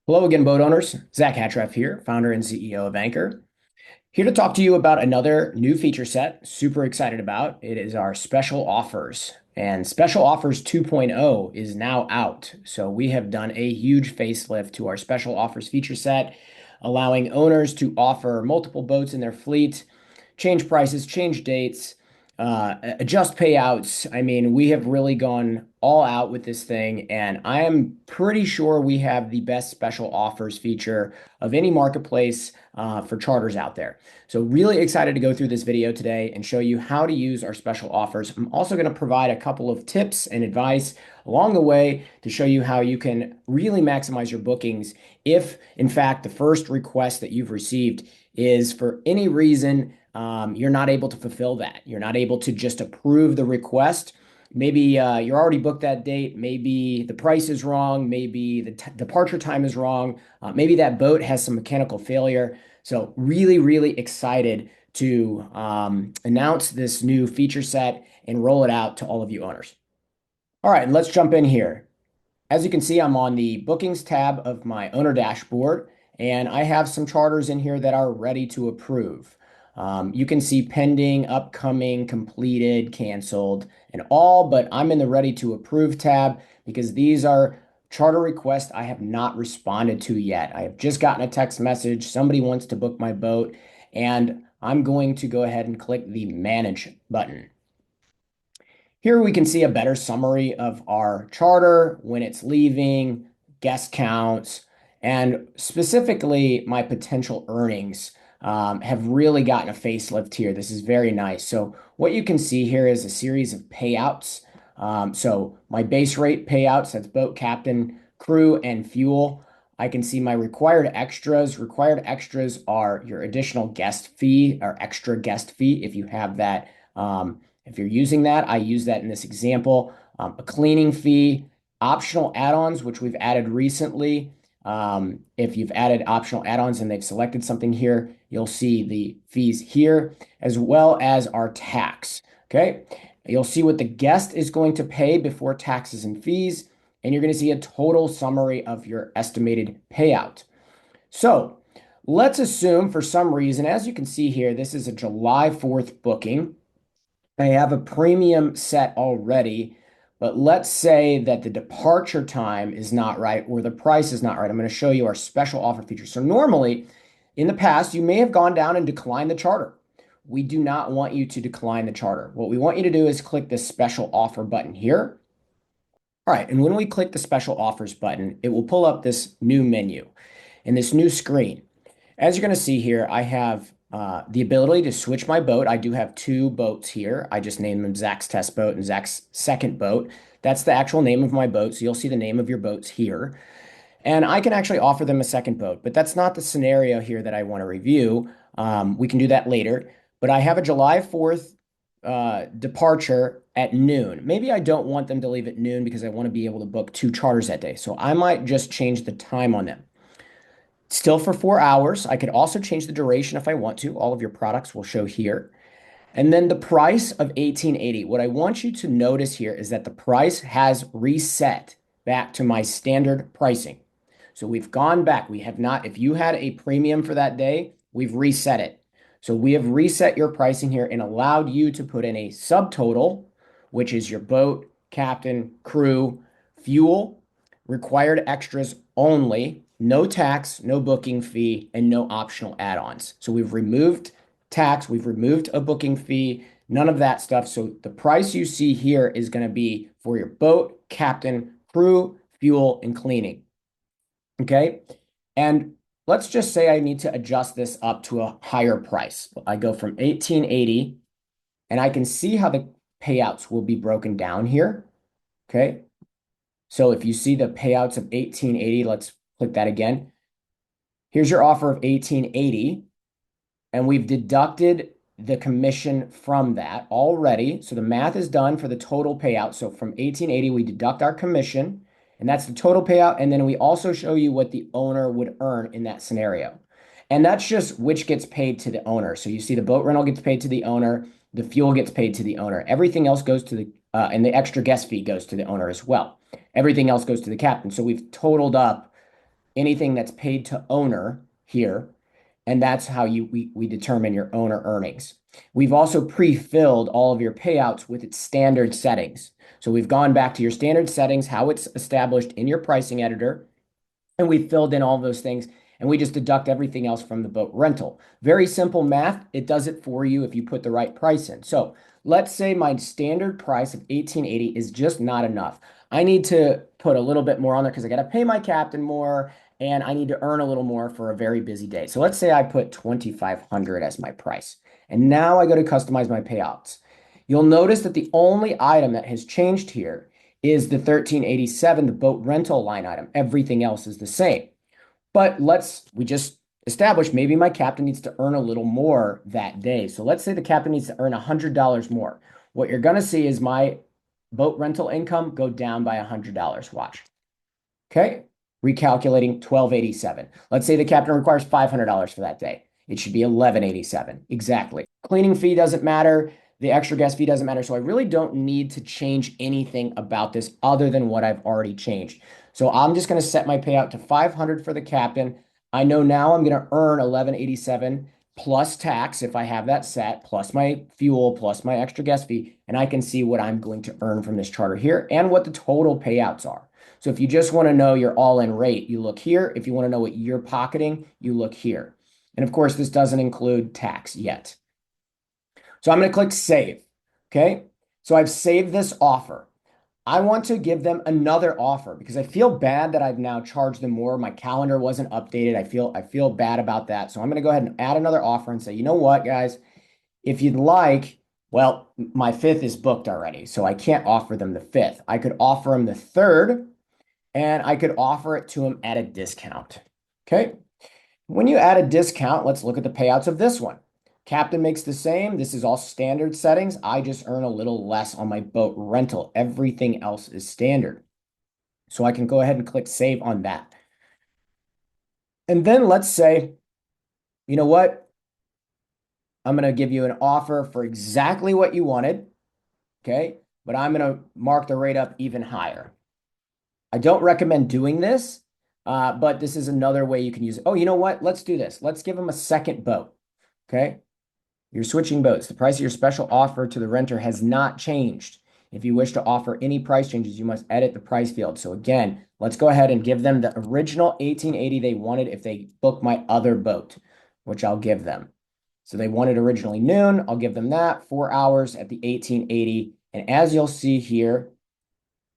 Hello again, boat owners. Zach Hatchraff here, founder and CEO of Anchor. Here to talk to you about another new feature set. Super excited about. It is our special offers. And Special Offers 2.0 is now out. So we have done a huge facelift to our Special Offers feature set, allowing owners to offer multiple boats in their fleet, change prices, change dates, adjust payouts. I mean, we have really gone all out with this thing, and I am pretty sure we have the best special offers feature of any marketplace for charters out there. So really excited to go through this video today and show you how to use our special offers. I'm also going to provide a couple of tips and advice along the way to show you how you can really maximize your bookings if, in fact, the first request that you've received is for any reason you're not able to fulfill that. You're not able to just approve the request. Maybe you're already booked that date. Maybe the price is wrong. Maybe the departure time is wrong. Maybe that boat has some mechanical failure. So really, really excited to announce this new feature set and roll it out to all of you owners. All right, let's jump in here. As you can see, I'm on the bookings tab of my owner dashboard, and I have some charters in here that are ready to approve. You can see pending, upcoming, completed, canceled, and all, but I'm in the ready to approve tab because these are charter requests I have not responded to yet. I have just gotten a text message. Somebody wants to book my boat, and I'm going to go ahead and click the manage button. Here we can see a better summary of our charter, when it's leaving, guest counts, and specifically my potential earnings have really gotten a facelift here. This is very nice. So what you can see here is a series of payouts. So my base rate payouts, that's boat captain, crew, and fuel. I can see my required extras. Required extras are your additional guest fee or extra guest fee if you have that. If you're using that, I use that in this example. A cleaning fee, optional add-ons, which we've added recently. If you've added optional add-ons and they've selected something here, you'll see the fees here, as well as our tax. Okay, you'll see what the guest is going to pay before taxes and fees, and you're going to see a total summary of your estimated payout. So let's assume for some reason, as you can see here, this is a July 4th booking. I have a premium set already, but let's say that the departure time is not right or the price is not right. I'm going to show you our special offer feature. So normally in the past, you may have gone down and declined the charter. We do not want you to decline the charter. What we want you to do is click this special offer button here. All right, and when we click the special offers button, it will pull up this new menu and this new screen. As you're going to see here, I have the ability to switch my boat. I do have two boats here. I just named them Zach's test boat and Zach's second boat. That's the actual name of my boat. So you'll see the name of your boats here. And I can actually offer them a second boat, but that's not the scenario here that I want to review. We can do that later. But I have a July 4th departure at noon. Maybe I don't want them to leave at noon because I want to be able to book two charters that day. So I might just change the time on them. Still for 4 hours. I could also change the duration if I want to. All of your products will show here. And then the price of 1880. What I want you to notice here is that the price has reset back to my standard pricing. So we've gone back. We have not, if you had a premium for that day, we've reset it. So we have reset your pricing here and allowed you to put in a subtotal, which is your boat, captain, crew, fuel, required extras only, no tax, no booking fee, and no optional add-ons. So we've removed tax, we've removed a booking fee, none of that stuff. So the price you see here is going to be for your boat, captain, crew, fuel, and cleaning. Okay. And let's just say I need to adjust this up to a higher price. I go from 1880 and I can see how the payouts will be broken down here. Okay. So if you see the payouts of 1880, let's click that again. Here's your offer of 1880, and we've deducted the commission from that already. So the math is done for the total payout. So from 1880, we deduct our commission, and that's the total payout. And then we also show you what the owner would earn in that scenario. And that's just which gets paid to the owner. So you see the boat rental gets paid to the owner, the fuel gets paid to the owner. Everything else goes to the, and the extra guest fee goes to the owner as well. Everything else goes to the captain. So we've totaled up anything that's paid to owner here, and that's how we determine your owner earnings. We've also pre-filled all of your payouts with its standard settings. So we've gone back to your standard settings, how it's established in your pricing editor, and we filled in all those things, and we just deduct everything else from the boat rental. Very simple math. It does it for you if you put the right price in. So let's say my standard price of $18.80 is just not enough. I need to put a little bit more on there because I got to pay my captain more and I need to earn a little more for a very busy day. So let's say I put $2,500 as my price. And now I go to customize my payouts. You'll notice that the only item that has changed here is the 1387, the boat rental line item. Everything else is the same. But we just establish maybe my captain needs to earn a little more that day. So let's say the captain needs to earn $100 more. What you're going to see is my boat rental income go down by $100. Watch. Okay. Recalculating 1287. Let's say the captain requires $500 for that day. It should be 1187. Exactly. Cleaning fee doesn't matter. The extra guest fee doesn't matter. So I really don't need to change anything about this other than what I've already changed. So I'm just going to set my payout to 500 for the captain. I know now I'm going to earn 1187 plus tax if I have that set, plus my fuel, plus my extra guest fee, and I can see what I'm going to earn from this charter here and what the total payouts are. So if you just want to know your all-in rate, you look here. If you want to know what you're pocketing, you look here. And of course, this doesn't include tax yet. So I'm going to click save. Okay. So I've saved this offer. I want to give them another offer because I feel bad that I've now charged them more. My calendar wasn't updated. I feel bad about that. So I'm going to go ahead and add another offer and say, you know what, guys, if you'd like, well, my fifth is booked already. So I can't offer them the fifth. I could offer them the third and I could offer it to them at a discount. Okay. When you add a discount, let's look at the payouts of this one. Captain makes the same. This is all standard settings. I just earn a little less on my boat rental. Everything else is standard. So I can go ahead and click save on that. And then let's say, you know what? I'm going to give you an offer for exactly what you wanted. Okay. But I'm going to mark the rate up even higher. I don't recommend doing this, but this is another way you can use it. Oh, you know what? Let's do this. Let's give them a second boat. Okay. You're switching boats. The price of your special offer to the renter has not changed. If you wish to offer any price changes, you must edit the price field. So again, let's go ahead and give them the original 1880 they wanted if they book my other boat, which I'll give them. So they wanted originally noon. I'll give them that 4 hours at the 1880. And as you'll see here,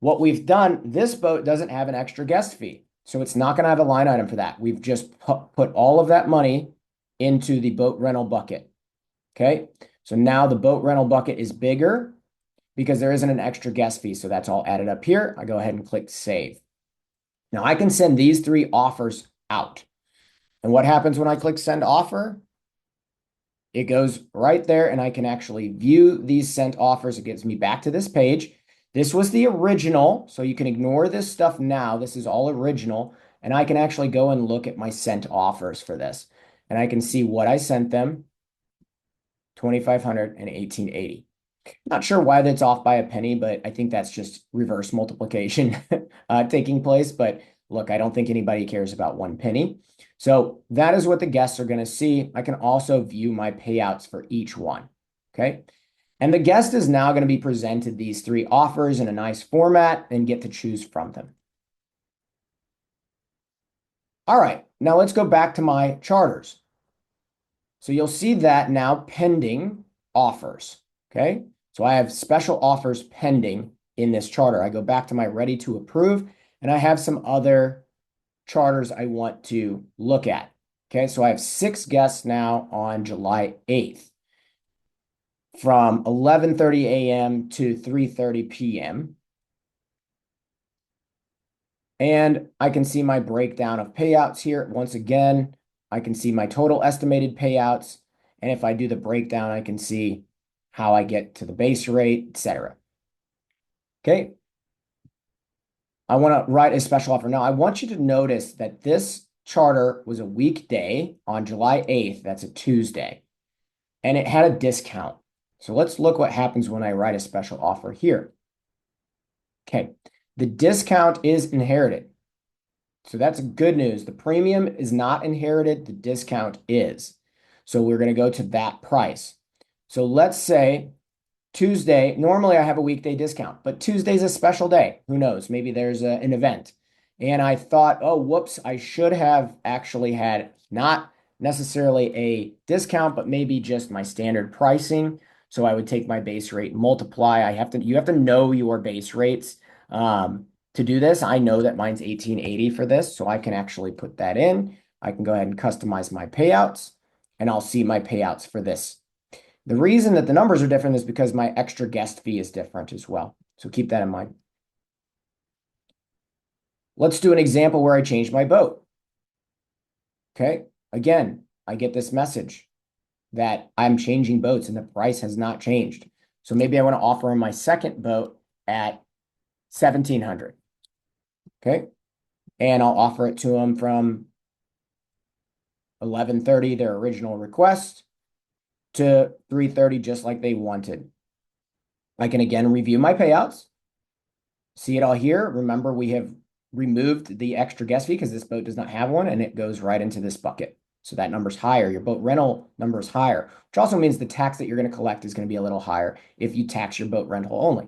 what we've done, this boat doesn't have an extra guest fee. So it's not going to have a line item for that. We've just put all of that money into the boat rental bucket. Okay, so now the boat rental bucket is bigger because there isn't an extra guest fee. So that's all added up here. I go ahead and click save. Now I can send these 3 offers out. And what happens when I click send offer? It goes right there and I can actually view these sent offers. It gets me back to this page. This was the original. So you can ignore this stuff now. This is all original. And I can actually go and look at my sent offers for this. And I can see what I sent them. 2,500 and 1880. Not sure why that's off by a penny, but I think that's just reverse multiplication taking place. But look, I don't think anybody cares about 1 penny. So that is what the guests are going to see. I can also view my payouts for each one. Okay. And the guest is now going to be presented these 3 offers in a nice format and get to choose from them. All right. Now let's go back to my charters. So you'll see that now pending offers. Okay. So I have special offers pending in this charter. I go back to my ready to approve and I have some other charters I want to look at. Okay. So I have 6 guests now on July 8th from 11:30 a.m. to 3:30 p.m. And I can see my breakdown of payouts here. Once again, I can see my total estimated payouts. And if I do the breakdown, I can see how I get to the base rate, etc. Okay. I want to write a special offer. Now, I want you to notice that this charter was a weekday on July 8th. That's a Tuesday. And it had a discount. So let's look what happens when I write a special offer here. Okay. The discount is inherited. So that's good news. The premium is not inherited, the discount is. So we're going to go to that price. So let's say Tuesday, normally I have a weekday discount, but Tuesday's a special day. Who knows? Maybe there's an event. And I thought, oh, whoops, I should have actually had not necessarily a discount, but maybe just my standard pricing. So I would take my base rate, multiply. You have to know your base rates. To do this, I know that mine's 1880 for this, so I can actually put that in. I can go ahead and customize my payouts, and I'll see my payouts for this. The reason that the numbers are different is because my extra guest fee is different as well. So keep that in mind. Let's do an example where I change my boat. Okay. Again, I get this message that I'm changing boats and the price has not changed. So maybe I want to offer him my second boat at 1,700. Okay. And I'll offer it to him from 11:30, their original request, to 3:30, just like they wanted. I can again review my payouts, see it all here. Remember, we have removed the extra guest fee because this boat does not have one, and it goes right into this bucket. So that number's higher. Your boat rental number is higher, which also means the tax that you're going to collect is going to be a little higher if you tax your boat rental only.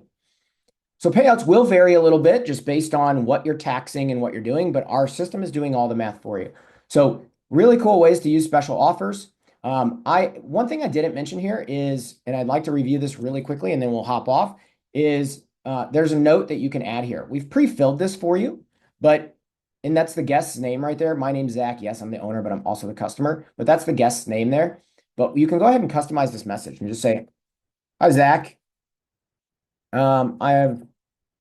So payouts will vary a little bit just based on what you're taxing and what you're doing, but our system is doing all the math for you. So really cool ways to use special offers. One thing I didn't mention here is, and I'd like to review this really quickly and then we'll hop off, is there's a note that you can add here. We've pre-filled this for you, and that's the guest's name right there. My name's Zach. Yes, I'm the owner, but I'm also the customer, but that's the guest's name there. But you can go ahead and customize this message and just say, hi, Zach. I have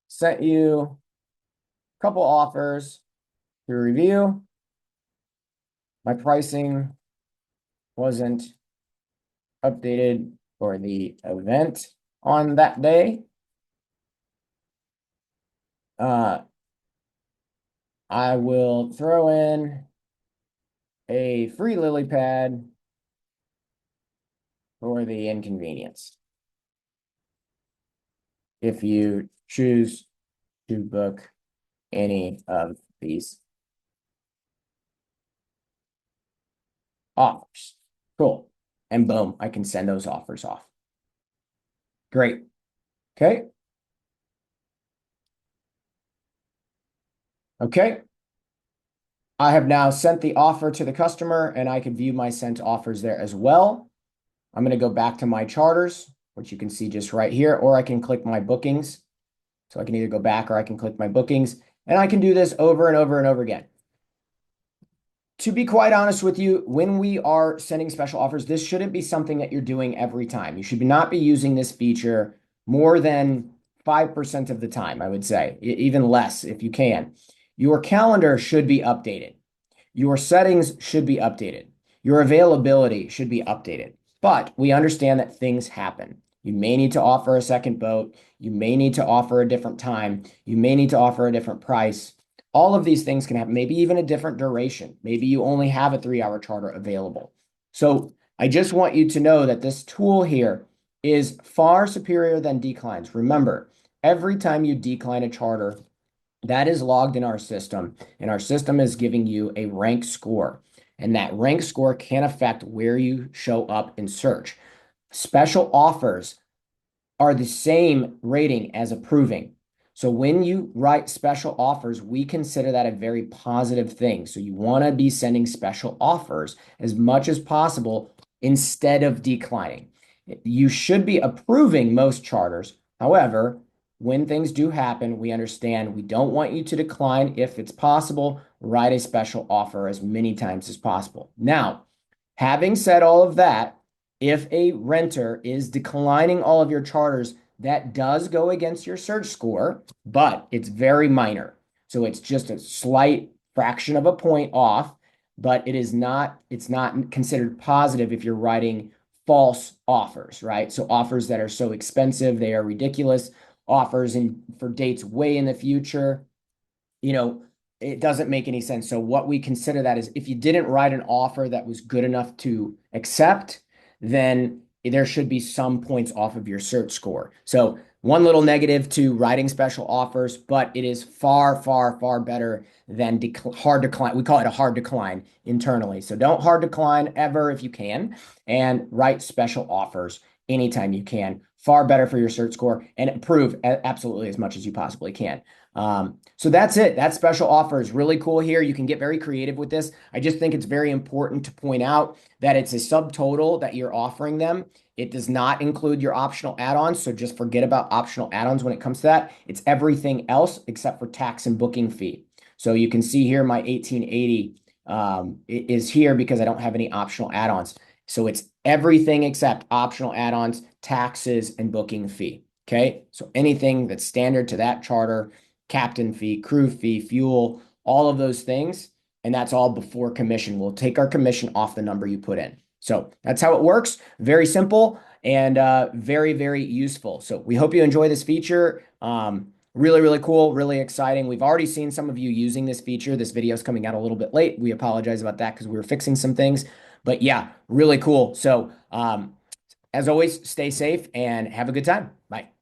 sent you a couple offers to review. My pricing wasn't updated for the event on that day. I will throw in a free lily pad for the inconvenience if you choose to book any of these offers. Cool. And boom, I can send those offers off. Great. Okay. Okay. I have now sent the offer to the customer and I can view my sent offers there as well. I'm going to go back to my charters, which you can see just right here, or I can click my bookings. So I can either go back or I can click my bookings, and I can do this over and over and over again. To be quite honest with you, when we are sending special offers, this shouldn't be something that you're doing every time. You should not be using this feature more than 5% of the time, I would say, even less if you can. Your calendar should be updated. Your settings should be updated. Your availability should be updated. But we understand that things happen. You may need to offer a second boat. You may need to offer a different time. You may need to offer a different price. All of these things can happen, maybe even a different duration. Maybe you only have a 3-hour charter available. So I just want you to know that this tool here is far superior than declines. Remember, every time you decline a charter, that is logged in our system, and our system is giving you a rank score. And that rank score can affect where you show up in search. Special offers are the same rating as approving. So when you write special offers, we consider that a very positive thing. So you want to be sending special offers as much as possible instead of declining. You should be approving most charters. However, when things do happen, we understand we don't want you to decline. If it's possible, write a special offer as many times as possible. Now, having said all of that, if a renter is declining all of your charters, that does go against your search score, but it's very minor. So it's just a slight fraction of a point off, but it's not considered positive if you're writing false offers, right? So offers that are so expensive, they are ridiculous. Offers for dates way in the future, it doesn't make any sense. So what we consider that is if you didn't write an offer that was good enough to accept, then there should be some points off of your search score. So One little negative to writing special offers, but it is far, far, far better than hard decline. We call it a hard decline internally. So don't hard decline ever if you can, and write special offers anytime you can. Far better for your cert score and improve absolutely as much as you possibly can. So that's it. That special offer is really cool here. You can get very creative with this. I just think it's very important to point out that it's a subtotal that you're offering them. It does not include your optional add-ons, so just forget about optional add-ons when it comes to that. It's everything else except for tax and booking fee. So you can see here my 1880 is here because I don't have any optional add-ons. So it's everything except optional add-ons, taxes, and booking fee. Okay, so anything that's standard to that charter, captain fee, crew fee, fuel, all of those things, and that's all before commission. We'll take our commission off the number you put in. So that's how it works. Very simple and very, very useful. So we hope you enjoy this feature. Really, really cool, really exciting. We've already seen some of you using this feature. This video is coming out a little bit late. We apologize about that because we were fixing some things. But yeah, really cool. So as always, stay safe and have a good time. Bye.